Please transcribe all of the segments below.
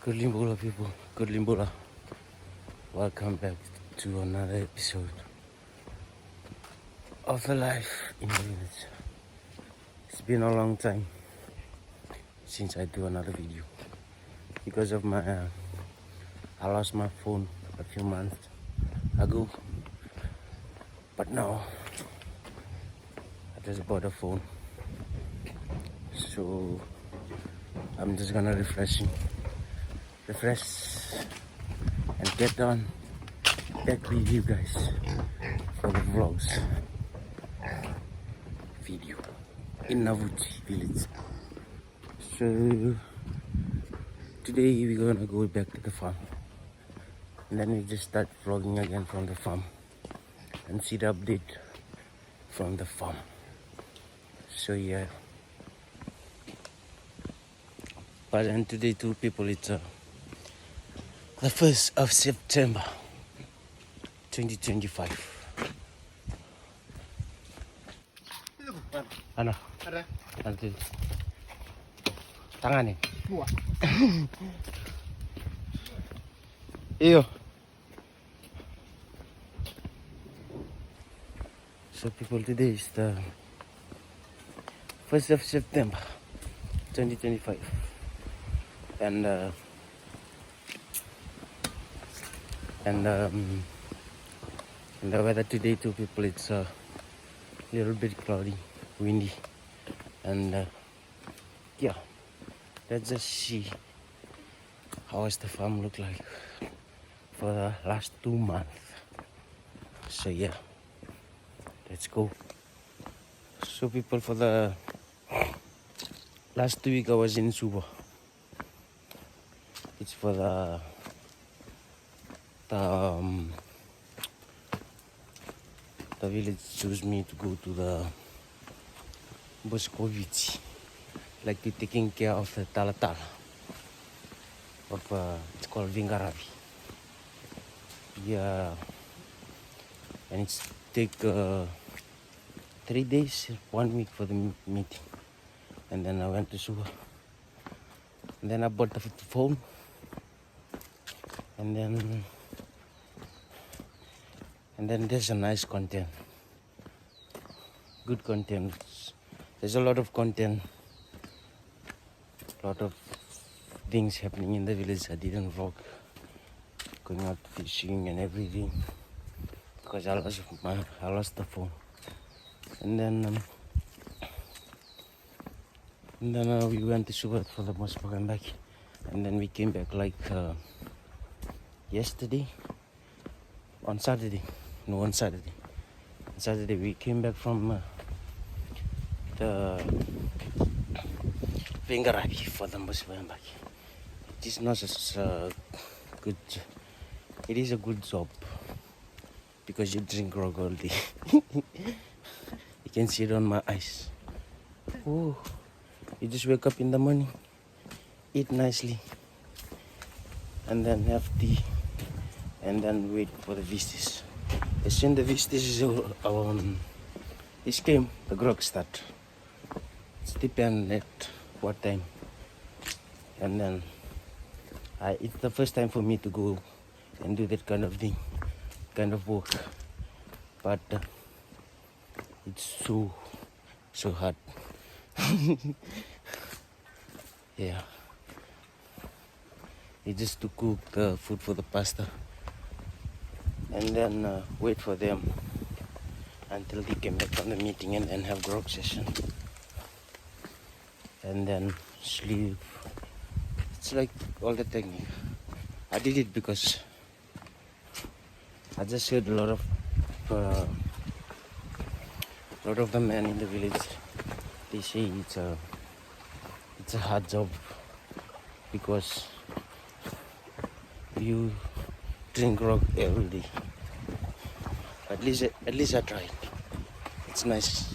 Good Limbola people, good Limbola. Welcome back to another episode of the life in the village. It's been a long time since I do another video because of my I lost my phone a few months ago, but now I just bought a phone, so I'm just gonna refresh and get on back with you guys for the vlogs video in Navuti village. So today we're gonna go back to the farm and then we just start vlogging again from the farm and see the update from the farm. So yeah, but and today too people, it's the 1st of September 2025. Ano? Ada. Nanti tangan nih. Buah. Iyo. So people, today is the 1st of September 2025 and the weather today too people, it's a little bit cloudy, windy, and yeah, let's just see how does the farm look like for the last 2 months. So yeah, let's go. So people, for the last 2 weeks I was in Suba. It's for the village chose me to go to the Boscovitz, like to taking care of the Talatala of it's called Vingaravi. Yeah, and it's take 3 days, 1 week for the meeting, and then I went to Suba, and then I bought the phone, and then there's a nice content, good content. There's a lot of content, a lot of things happening in the village. I didn't vlog, going out fishing and everything because I lost the phone. And then we went to Subat for the most part and back, and then we came back like yesterday on Saturday. On Saturday we came back from the Vingaravi for the most part and back. It is not as good. It is a good job because you drink grog all day. You can see it on my eyes. Oh, you just wake up in the morning, eat nicely, and then have tea, and then wait for the visitors. As soon as the visitors came, the grog start. It depends at what time. And then it's the first time for me to go and do that kind of thing, kind of work. But it's so hard. Yeah. It's just to cook the food for the pasta and then wait for them until they came back from the meeting, and then have grog session and then sleep. It's like all the technique. I did it because I just heard a lot of the men in the village. They say it's a hard job because you drink grog every day. At least I tried. It's nice,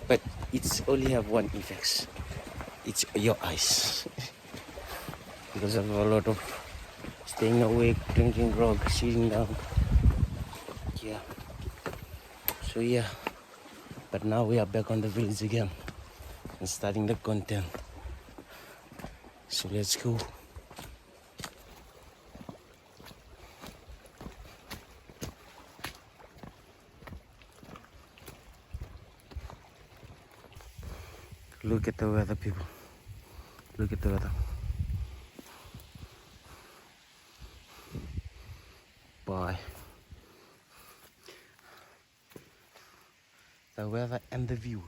but it's only have one effect. It's your eyes because of a lot of staying awake, drinking grog, sitting down. Yeah. So yeah, but now we are back on the village again and starting the content. So let's go. Look at the weather, people. Look at the weather. Bye. The weather and the view.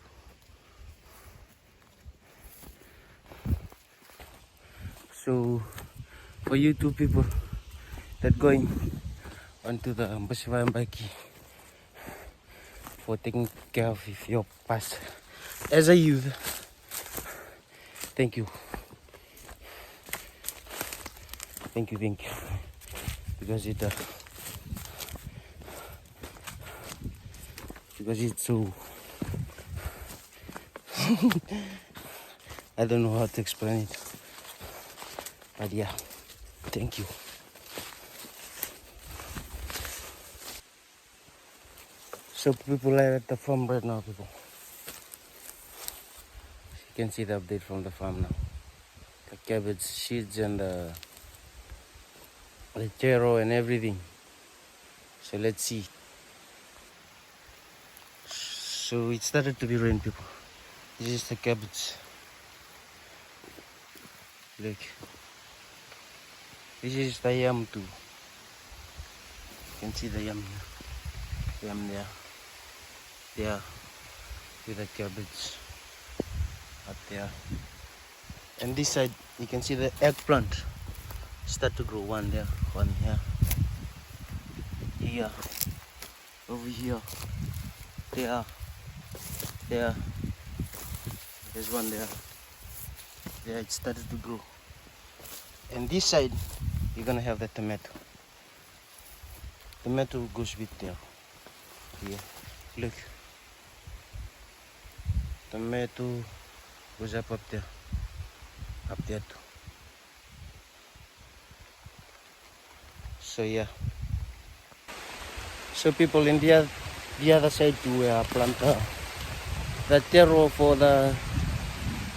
So for you two people that going onto the Mbashivayambaki for taking care of your past as a youth, thank you. Thank you. Because it's so I don't know how to explain it. But yeah, thank you. So people are at the farm right now, people. You can see the update from the farm now. The cabbage seeds and the taro and everything. So let's see. So it started to be rain, people. This is the cabbage. Look. This is the yam too. You can see the yam here. Yam there. There. With the cabbage. Up there. And this side you can see the eggplant. Start to grow. One there. One here. Here. Over here. There. There. There's one there. There it started to grow. And this side you're gonna have the tomato. Tomato goes with there. Here. Look. Tomato goes up there. Up there too. So yeah. So people in the other side too, we are plant the taro for the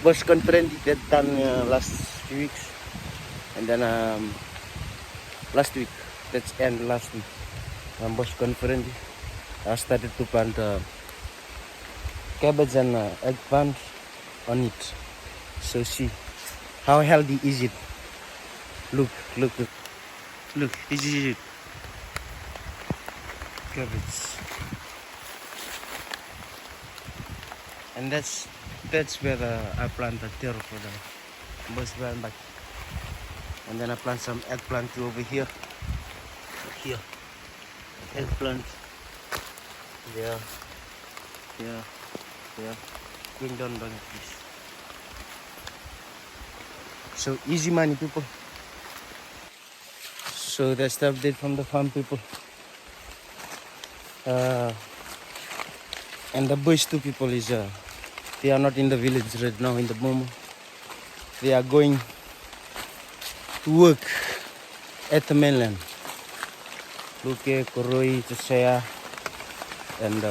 bush conference that done last few weeks, and then last week, that's end last week, bush conference, I started to plant cabbage and eggplant on it. So see how healthy is it. Look, this is it. Cabbage. And that's where I plant the taro for the bush back. And then I plant some eggplant too over here. Here. Eggplant. There. Here. There. Bring down please. So easy money, people. So that's the update from the farm, people. And the bush too, people, is they are not in the village right now in the moment. They are going to work at the mainland. Luke, Koroi, Chesaya, and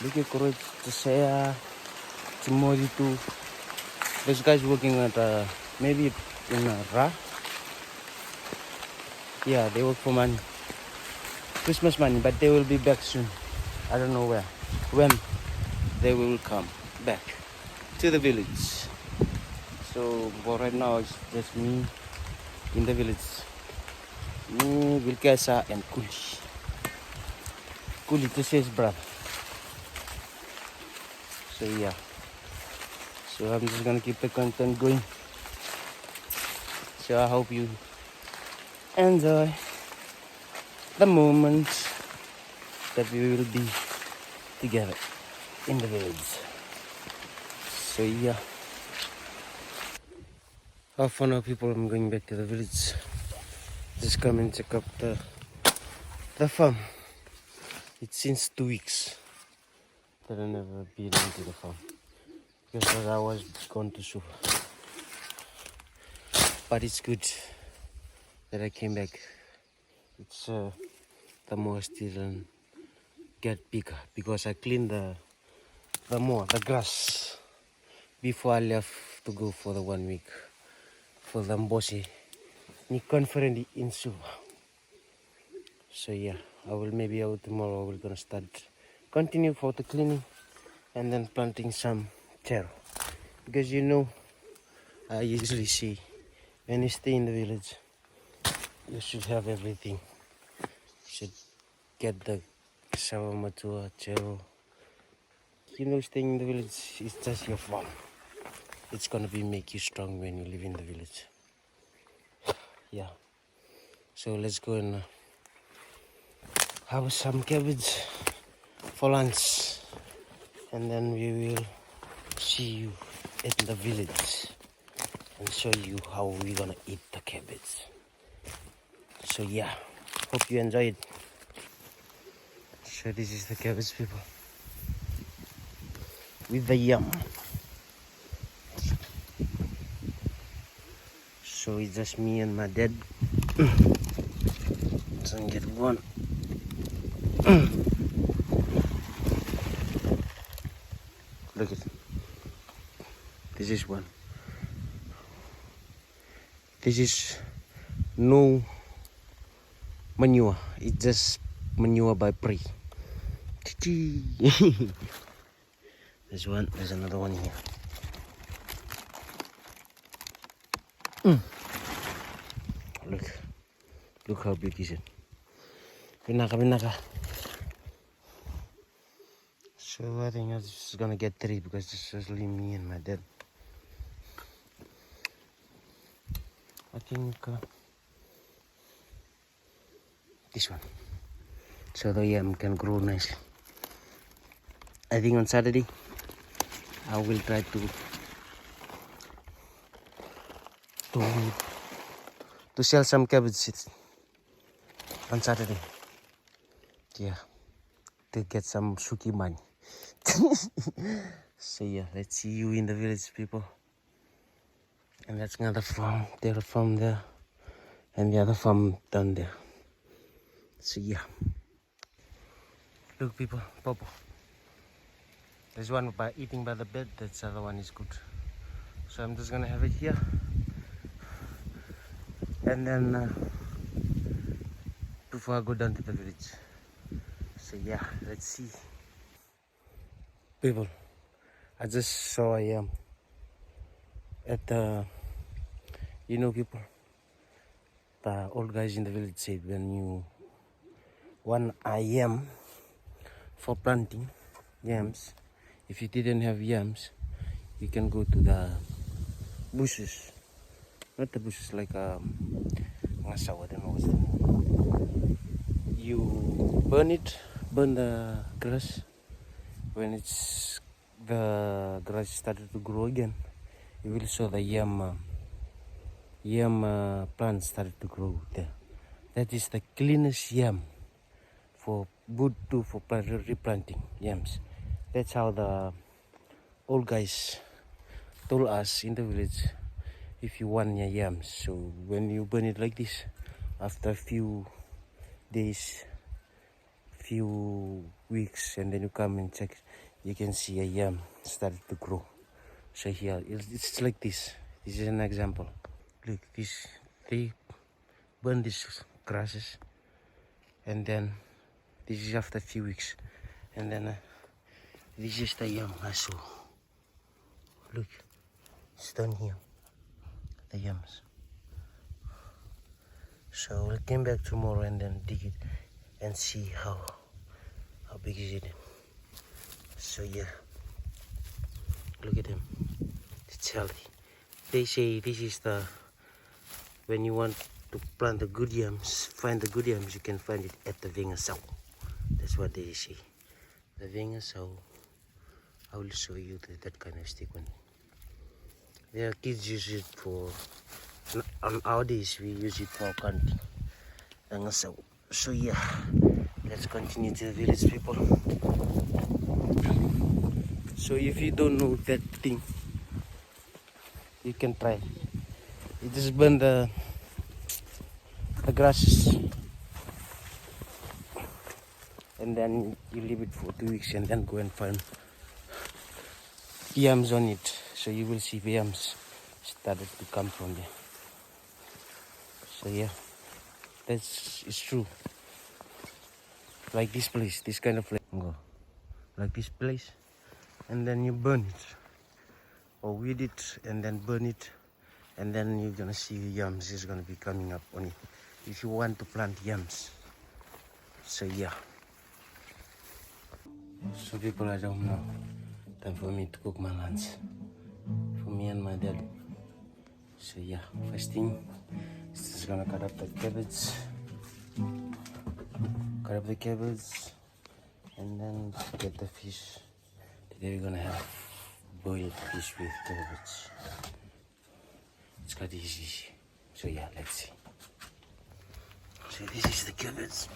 Luke, Koroi, Chesaya, Chimori too. Those guys working at maybe in Ra. Yeah, they work for money. Christmas money, but they will be back soon. I don't know when they will come back to the village. So for right now it's just me in the village. Me, Vilkesa and Kuli. Kuli to say his brother. So yeah. So I'm just gonna keep the content going. So I hope you enjoy the moment that we will be together in the village. So yeah. Half an hour, people, I'm going back to the village. Just come and check up the farm. It's since 2 weeks that I never been into the farm because I was gone to school. But it's good that I came back. It's the more still and get bigger because I cleaned the the grass before I left to go for the 1 week for the Mbosi ni conference in Suva. So yeah, tomorrow we're gonna start continue for the cleaning and then planting some taro, because I usually see when you stay in the village you should have everything. You should get the cassava matua, taro. Staying in the village is just your fun. It's gonna make you strong when you live in the village. Yeah. So let's go and have some cabbage for lunch, and then we will see you at the village and show you how we're gonna eat the cabbage. So yeah, hope you enjoy it. So this is the cabbage, people, with the yam. So it's just me and my dad. Doesn't get one. Look at this is one. This is no manure. It's just manure by prey. There's one. There's another one here. Look how big is it. Pinaka. So I think I'm just gonna get 3 because it's just only me and my dad. I think this one, so the yam can grow nicely. I think on Saturday I will try to sell some cabbage seeds on Saturday. Yeah, to get some suki money. So yeah, let's see you in the village, people. And that's another farm. There's a farm there, and the other farm down there. So yeah, look, people, Popo. There's one by eating by the bed. That's the other one is good. So I'm just gonna have it here, and then before I go down to the village. So yeah, let's see. People, I just saw a yam at the, people, the old guys in the village said when you want a yam for planting yams, if you didn't have yams, you can go to the bushes, not the bushes, like ngasaw, I don't know what's the name. You burn the grass. When the grass started to grow again, you will saw the yam plants started to grow there. That is the cleanest yam for replanting yams. That's how the old guys told us in the village. If you want your yams, so when you burn it like this, after a few days, few weeks, and then you come and check, you can see a yam started to grow. So here it's like this. This is an example. Look, they burn these grasses, and then this is after a few weeks, and then this is the yam I saw. Look, it's down here, the yams. So we'll come back tomorrow and then dig it and see how big is it. So yeah, look at them. It's healthy. They say this is when you want to plant the good yams, find the good yams, you can find it at the Vingasaw. That's what they say. The Vingasaw. I will show you that kind of stick one. Their kids use it for, on our days we use it for planting. So yeah, let's continue to the village, people. So if you don't know that thing, you can try. You just burn the grasses, and then you leave it for 2 weeks, and then go and find yams on it, so you will see the yams started to come from there. So yeah, it's true. Like this place, this kind of place, go like this place, and then you burn it or weed it and then burn it, and then you're gonna see yams is gonna be coming up on it if you want to plant yams. So yeah, so people, I don't know, time for me to cook my lunch for me and my dad. So yeah, first thing is just gonna cut up the cabbage, and then get the fish. Today we're gonna have boiled fish with cabbage. It's quite easy. So yeah, let's see. So this is the cabbage.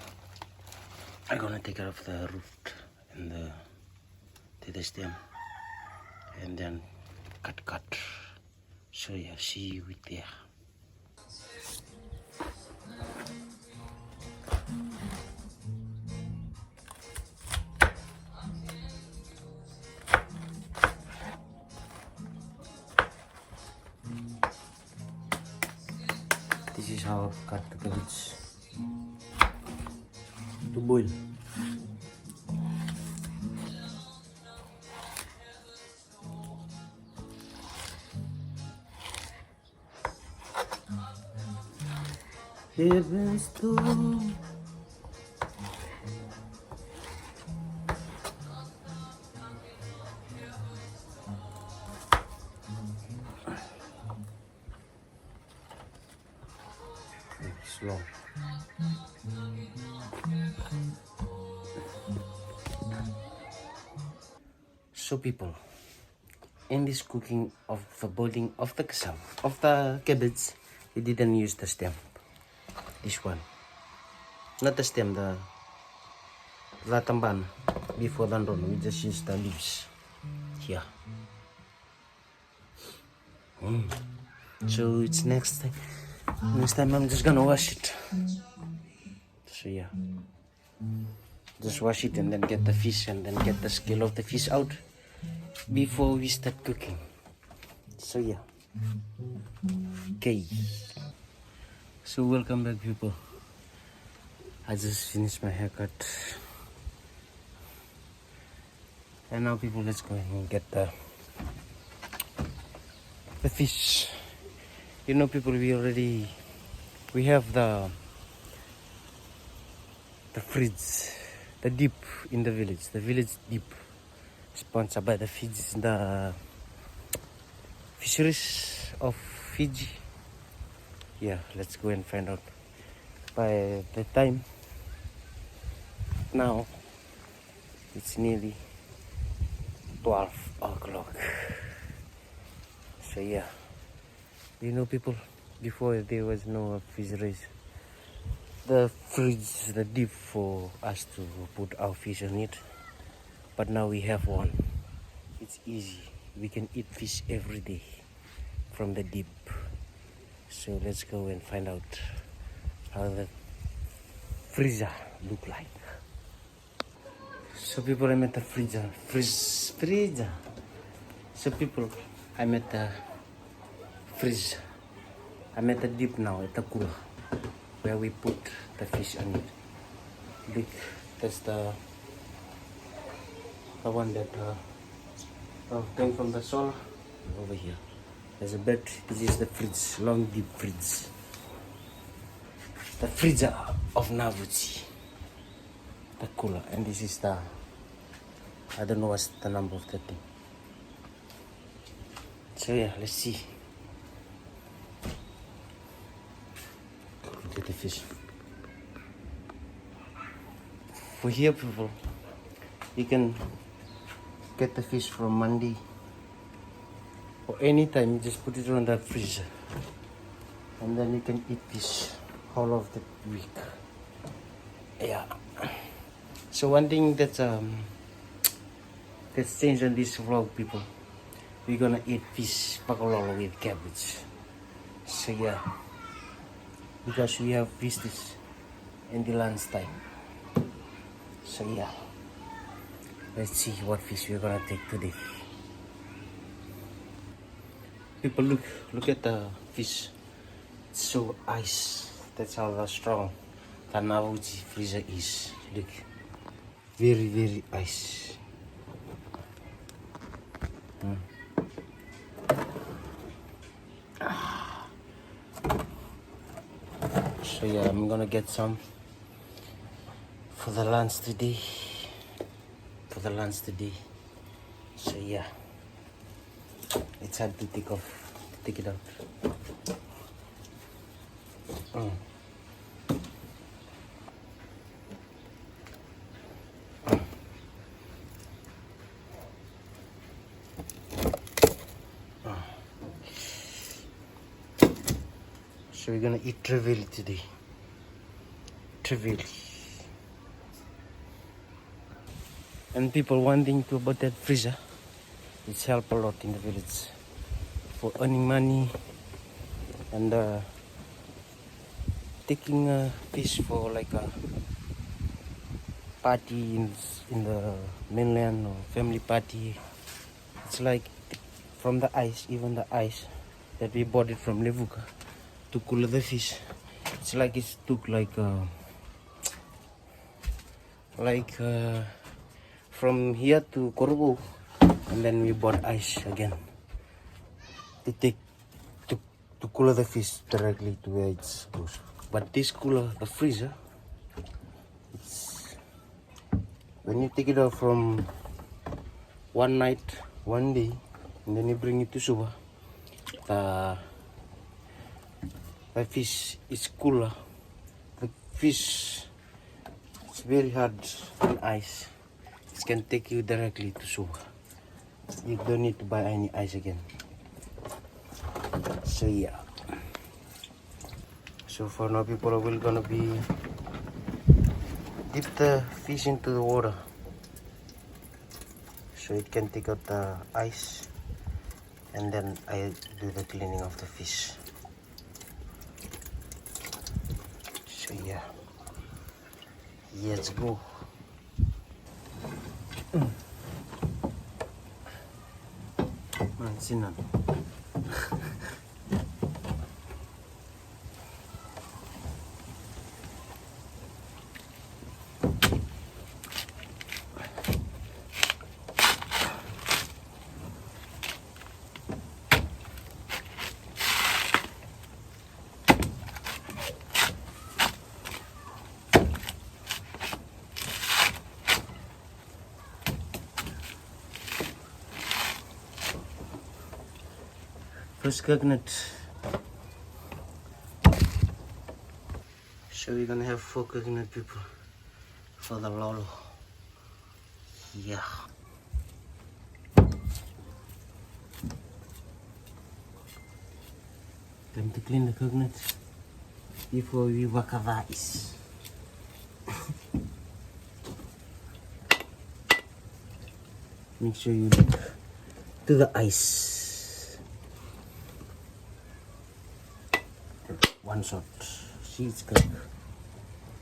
I'm gonna take out the root and the stem, and then cut. So yeah, see you with there. This is how I cut the cabbage to boil. Heaven's door. Slow. So people, in this cooking of the boiling of the cabbage, we didn't use the stem. This one, not the stem, the latamban before dandron. We just used the leaves here. So it's next time I'm just gonna wash it. So yeah, just wash it and then get the fish and then get the scale of the fish out before we start cooking. So yeah, okay. So welcome back, people. I just finished my haircut, and now people, let's go and get the fish. You know people, we have the fridge, the dip in the village dip, sponsored by the fisheries of Fiji. Yeah, let's go and find out. By the time now, it's nearly 12 o'clock. So yeah, you know people, before there was no fisheries, the fridge, the deep for us to put our fish on it, but now we have one. It's easy, we can eat fish every day from the deep. So let's go and find out how the freezer look like. So people, I'm at the freezer. So people, I'm at the fridge. I'm at the deep now, at the cooler, where we put the fish on it. That's the one that came from the solar. Over here, there's a bed. This is the fridge, long deep fridge. The freezer of Navuti. The cooler, and this is the, I don't know what's the number of that thing. So yeah, let's see. Get the fish. For here, people, you can get the fish from Monday or anytime. You just put it on the freezer, and then you can eat fish all of the week. Yeah. So one thing that's changed on this vlog, people, we're gonna eat fish Vakalolo with cabbage. So yeah, because we have visitors in the lunchtime. So yeah, let's see what fish we're gonna take today. People, look at the fish. It's so ice. That's how strong the Navuji freezer is. Look, very very ice. So yeah, I'm gonna get some for the lunch today. So yeah, it's hard to take it out. So we're gonna eat trevally today. Trevally. And people wanting to about that freezer, it's helped a lot in the village for earning money and taking a fish for like a party in the mainland or family party. It's like from the ice, even the ice that we bought it from Levuka to cool the fish. It's like it took like from here to Korbu, and then we bought ice again to take to cool the fish directly to where it goes. But this cooler, the freezer, it's when you take it out from one night, one day, and then you bring it to Suba, the fish is cooler. The fish is very hard on ice. It can take you directly to Suba. You don't need to buy any ice again. So yeah. So for now, people are gonna be dip the fish into the water so it can take out the ice, and then I do the cleaning of the fish. So yeah, let's go. Man, sinan. First coconut. So we're gonna have 4 coconut, people, for the lolo. Yeah. Time to clean the coconut before we waka rice. Make sure you look to the ice. One shot. See, it's cracked. You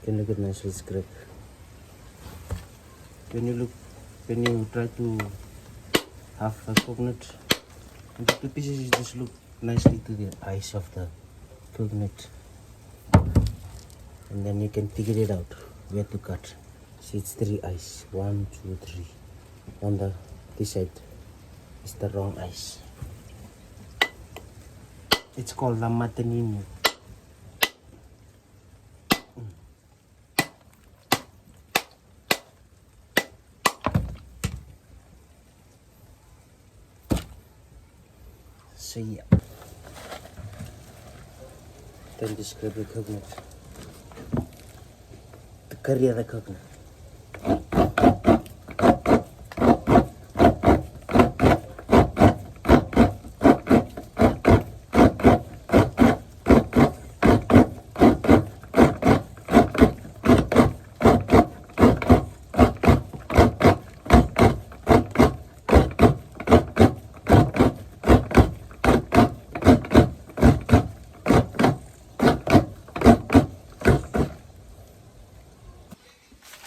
can look at nicely, it's cracked. When you try to have a coconut into 2 pieces, you just look nicely to the ice of the coconut, and then you can figure it out where to cut. See, it's 3 ice. 1, 2, 3. On this side is the wrong ice. It's called the matanini. So yeah, then describe the coconut, the curry of the coconut.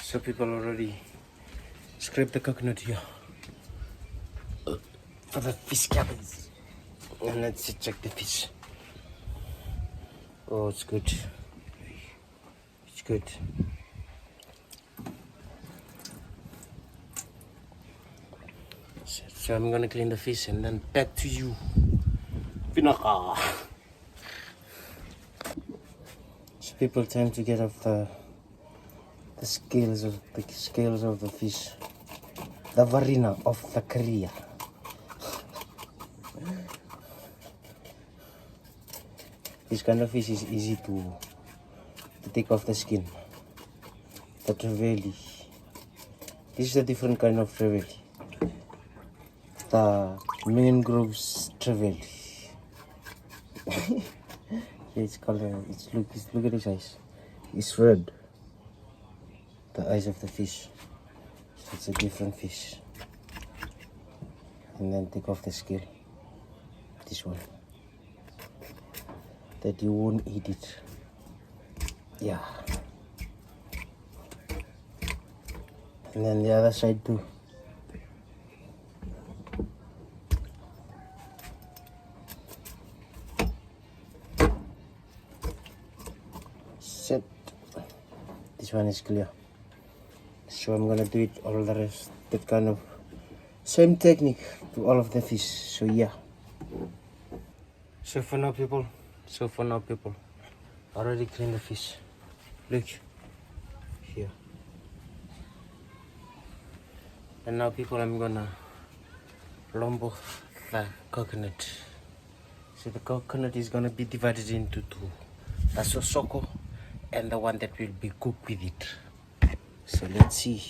So people already scrape the coconut here for the fish cabbage. And let's check the fish. Oh, it's good. It's good. So I'm gonna clean the fish and then back to you. Pinaka. So people tend to get off the scales of the fish. The varina of the career. This kind of fish is easy to take off the skin. The trevally. This is a different kind of trevally. The mangroves trevally. It's color. Look at his eyes. It's red. The eyes of the fish. So it's a different fish. And then take off the scale. This one. That you won't eat it. Yeah. And then the other side too. Set. This one is clear. So I'm gonna do it all the rest. That kind of same technique to all of the fish. So yeah. So for now people, I already cleaned the fish. Look here. And now people, I'm gonna lombo the coconut. So the coconut is gonna be divided into two. The sosoko and the one that will be cooked with it. So let's see.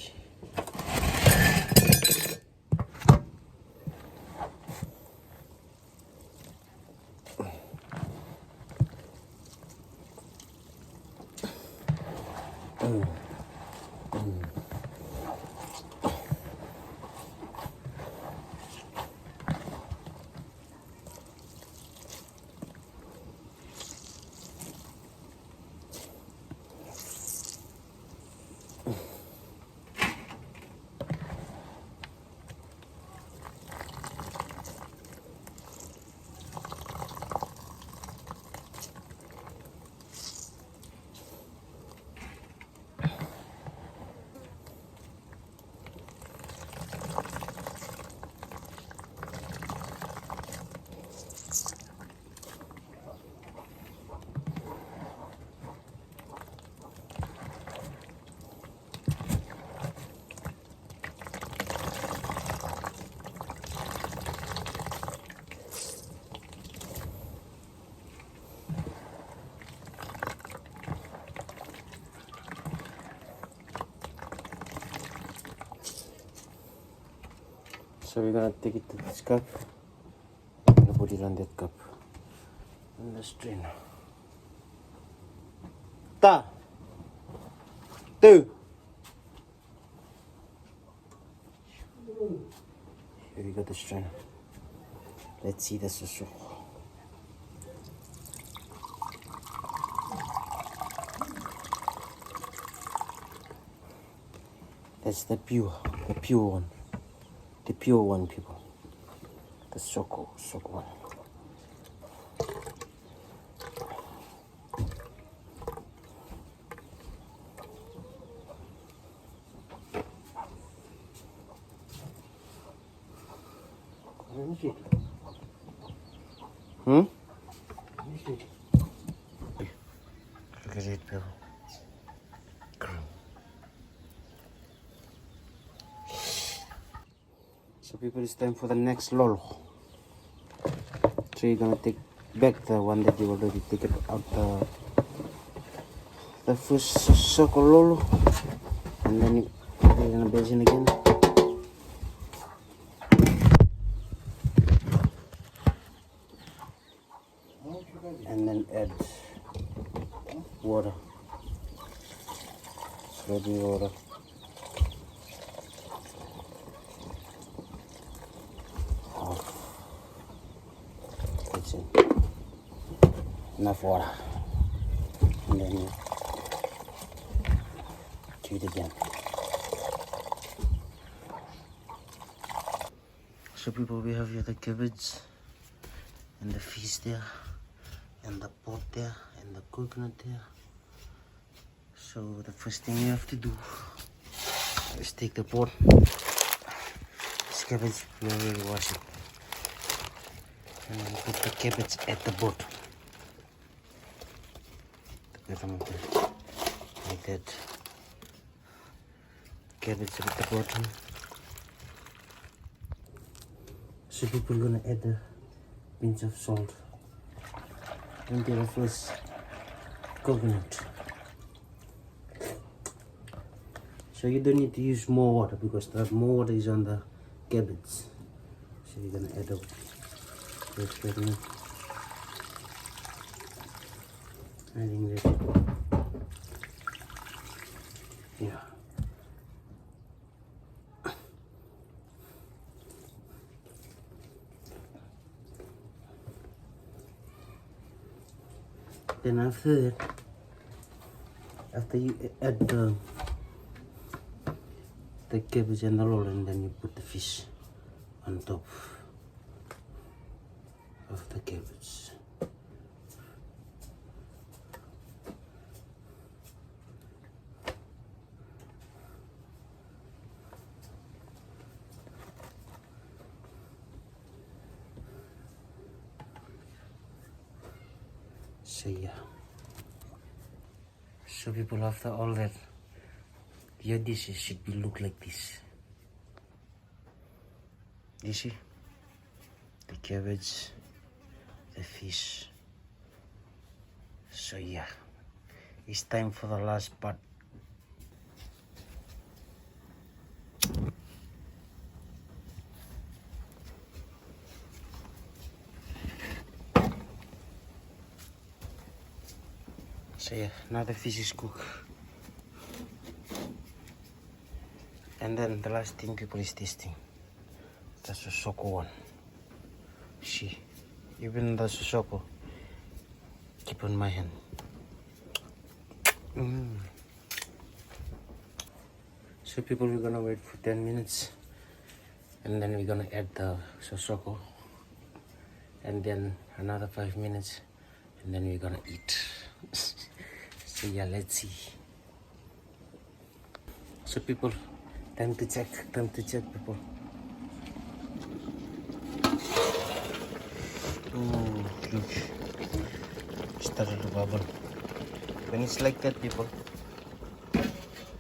So we're gonna take it to this cup. I'm gonna put it on that cup. And the strainer. Ta! Two! Here we got the strainer. Let's see the susu. That's the pure one. The pure one, people. The soko one. Look at it, people. So people, it's time for the next lolo. So you're gonna take back the one that you already taken out the first circle lolo, and then you put it in a basin again. And then add water. Slowly water. Enough water, and then you do it again. So people, we have here the cabbage and the fish there, and the pot there, and the coconut there. So the first thing you have to do is take the pot, this cabbage, we already wash it, and then put the cabbage at the bottom. The bottom of the, like that. Cabbage at the bottom. So people are gonna add a pinch of salt into the first coconut. So you don't need to use more water because that more water is on the cabbage. So you're gonna add a first coconut. Adding that. Yeah. Then after that, after you add the cabbage and the roll, and then you put the fish on top of the cabbage. So yeah. So people, after all that, your dishes should be look like this. You see? The cabbage, the fish. So yeah, it's time for the last part. So yeah, now the fish is cooked. And then the last thing people is tasting. The sosoko one. See, even the sosoko, keep on my hand. So people, we're gonna wait for 10 minutes. And then we're gonna add the sosoko. And then another 5 minutes. And then we're gonna eat. So yeah, let's see. So people, time to check people. Oh, look, started to bubble. When it's like that, people,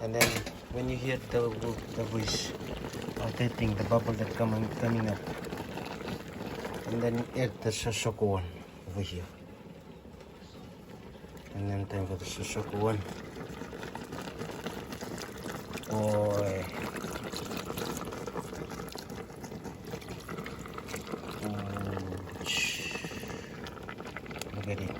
and then when you hear the voice of that thing, the bubble that coming up, and then you add the sosoko one over here. And then time for the sosoko one. Boy. Look at it.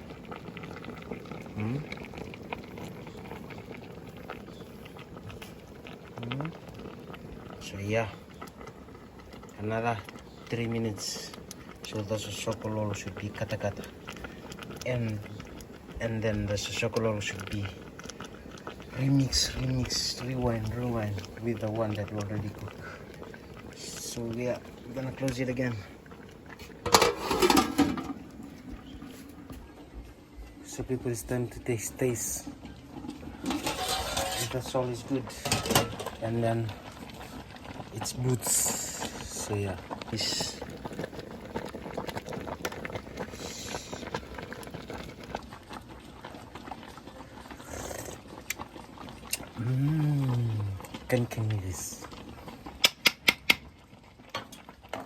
So yeah, another 3 minutes. So the Vakalolo should be kata, and then the Vakalolo should be remix, rewind with the one that we already cooked. So yeah, we're gonna close it again. So people, it's time to taste. If the salt is good, and then it's boots. So yeah, fish. Can eat this.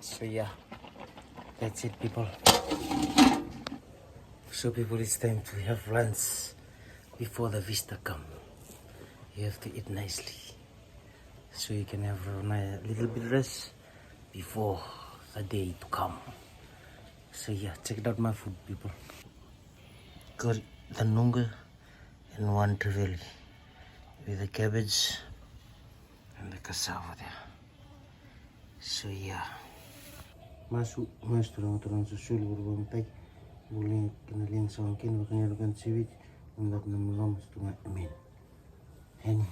So yeah, that's it people. So people, it's time to have lunch before the vista come. You have to eat nicely so you can have a little bit rest before the day to come. So yeah, check it out my food people. Got the nunga and one trevally with the cabbage and the cassava there. So yeah. Masuk turang susul berbang tay boleh kena liang sawangkin bakanya dengan siwit membuat nama setengah amin. And